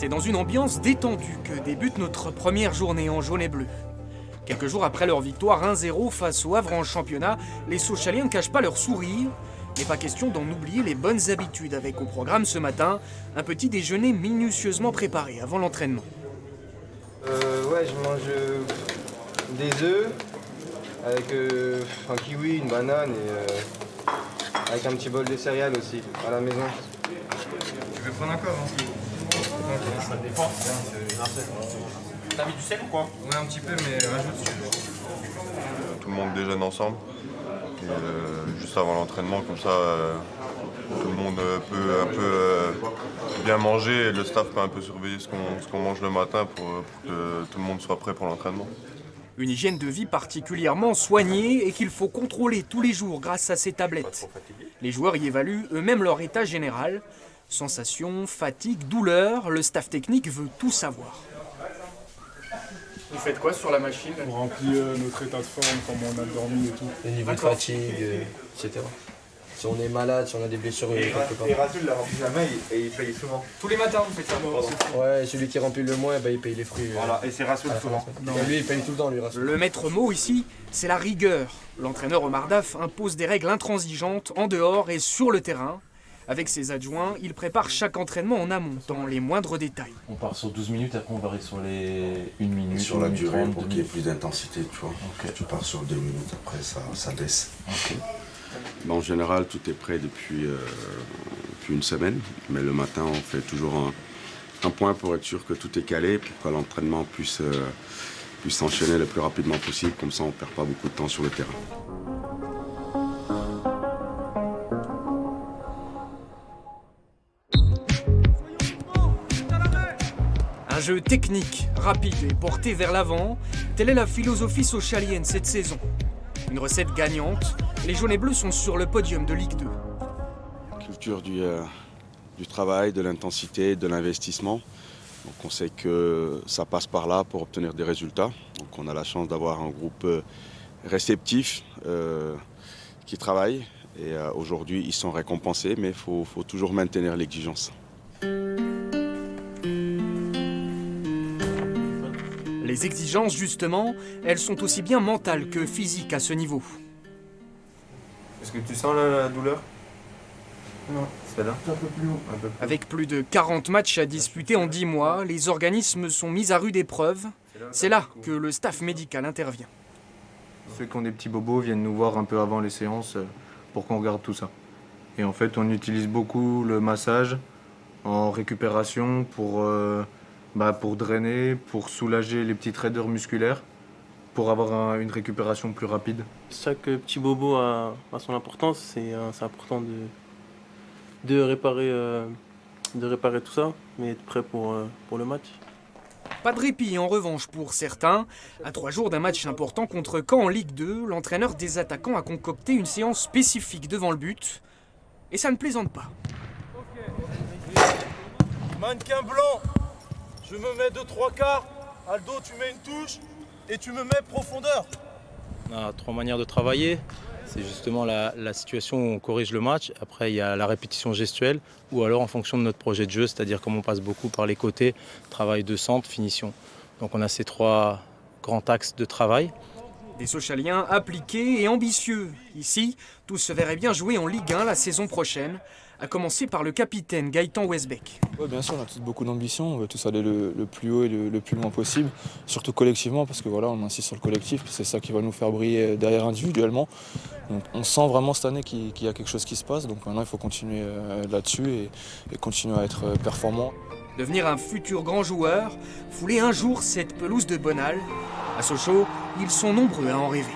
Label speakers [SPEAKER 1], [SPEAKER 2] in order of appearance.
[SPEAKER 1] C'est dans une ambiance détendue que débute notre première journée en jaune et bleu. Quelques jours après leur victoire 1-0 face au Havre en championnat, les Sochaliens ne cachent pas leur sourire. Mais pas question d'en oublier les bonnes habitudes avec au programme ce matin un petit déjeuner minutieusement préparé avant l'entraînement.
[SPEAKER 2] Ouais, je mange des œufs avec un kiwi, une banane et avec un petit bol de céréales aussi à la maison. Tu veux prendre un corps
[SPEAKER 3] Ça dépend. T'as mis du sel ou quoi?
[SPEAKER 2] Ouais, un petit peu, mais rajoute.
[SPEAKER 4] Tout le monde déjeune ensemble. Et, juste avant l'entraînement, comme ça, tout le monde peut un peu bien manger et le staff peut un peu surveiller ce qu'on mange le matin pour que tout le monde soit prêt pour l'entraînement.
[SPEAKER 1] Une hygiène de vie particulièrement soignée et qu'il faut contrôler tous les jours grâce à ces tablettes. Les joueurs y évaluent eux-mêmes leur état général. Sensations, fatigue, douleur, le staff technique veut tout savoir. Vous faites quoi sur la machine?
[SPEAKER 5] On remplit notre état de forme, comment on a dormi et tout.
[SPEAKER 6] Le niveau de fatigue, etc. Si on est malade, si on a des blessures quelque part.
[SPEAKER 2] Et Rasoul l'a rempli jamais et il paye souvent.
[SPEAKER 1] Tous les matins vous faites ça?
[SPEAKER 6] Ouais, celui qui remplit le moins, bah, il paye les fruits.
[SPEAKER 2] Voilà, et c'est Rasoul souvent.
[SPEAKER 6] Lui, il paye tout le temps, lui, Rasoul.
[SPEAKER 1] Le maître mot ici, c'est la rigueur. L'entraîneur Omar Daf impose des règles intransigeantes en dehors et sur le terrain. Avec ses adjoints, il prépare chaque entraînement en amont, dans les moindres détails.
[SPEAKER 7] On part sur 12 minutes, après on varie sur les 1 minute.
[SPEAKER 8] Sur la durée,
[SPEAKER 7] 30,
[SPEAKER 8] pour qu'il y ait plus d'intensité, tu vois.
[SPEAKER 7] Okay.
[SPEAKER 8] Tu pars sur 2 minutes, après ça baisse.
[SPEAKER 7] Okay.
[SPEAKER 8] En général, tout est prêt depuis une semaine, mais le matin, on fait toujours un point pour être sûr que tout est calé, pour que l'entraînement puisse s'enchaîner le plus rapidement possible, comme ça on ne perd pas beaucoup de temps sur le terrain.
[SPEAKER 1] Un jeu technique, rapide et porté vers l'avant, telle est la philosophie sochalienne cette saison. Une recette gagnante, les jaunes et bleus sont sur le podium de Ligue 2.
[SPEAKER 8] Culture du travail, de l'intensité, de l'investissement. Donc on sait que ça passe par là pour obtenir des résultats. Donc on a la chance d'avoir un groupe réceptif qui travaille. Et aujourd'hui, ils sont récompensés, mais il faut toujours maintenir l'exigence.
[SPEAKER 1] Les exigences, justement, elles sont aussi bien mentales que physiques à ce niveau.
[SPEAKER 2] Est-ce que tu sens la douleur? Non, c'est là.
[SPEAKER 5] Un peu plus haut.
[SPEAKER 1] Avec plus de 40 matchs à disputer en 10 mois, les organismes sont mis à rude épreuve. C'est là que le staff médical intervient.
[SPEAKER 2] Ceux qui ont des petits bobos viennent nous voir un peu avant les séances pour qu'on regarde tout ça. Et en fait, on utilise beaucoup le massage en récupération pour drainer, pour soulager les petites raideurs musculaires, pour avoir une récupération plus rapide.
[SPEAKER 9] Chaque petit bobo a son importance, c'est important de réparer tout ça, mais être prêt pour le match.
[SPEAKER 1] Pas de répit en revanche pour certains. À 3 jours d'un match important contre Caen en Ligue 2, l'entraîneur des attaquants a concocté une séance spécifique devant le but. Et ça ne plaisante pas.
[SPEAKER 10] Mannequin blanc, je me mets de 3/4. Aldo, tu mets une touche et tu me mets profondeur.
[SPEAKER 9] On a 3 manières de travailler. C'est justement la situation où on corrige le match. Après, il y a la répétition gestuelle ou alors en fonction de notre projet de jeu, c'est-à-dire comme on passe beaucoup par les côtés, travail de centre, finition. Donc on a ces 3 grands axes de travail.
[SPEAKER 1] Des Sochaliens appliqués et ambitieux. Ici, tous se verraient bien jouer en Ligue 1 la saison prochaine, à commencer par le capitaine Gaëtan Westbeck.
[SPEAKER 11] Oui, bien sûr, on a tous beaucoup d'ambition, on veut tous aller le plus haut et le plus loin possible, surtout collectivement, parce que voilà, on insiste sur le collectif, c'est ça qui va nous faire briller derrière individuellement. Donc, on sent vraiment cette année qu'il y a quelque chose qui se passe, donc maintenant il faut continuer là-dessus et continuer à être performant.
[SPEAKER 1] Devenir un futur grand joueur, fouler un jour cette pelouse de Bonal. À Sochaux, ils sont nombreux à en rêver.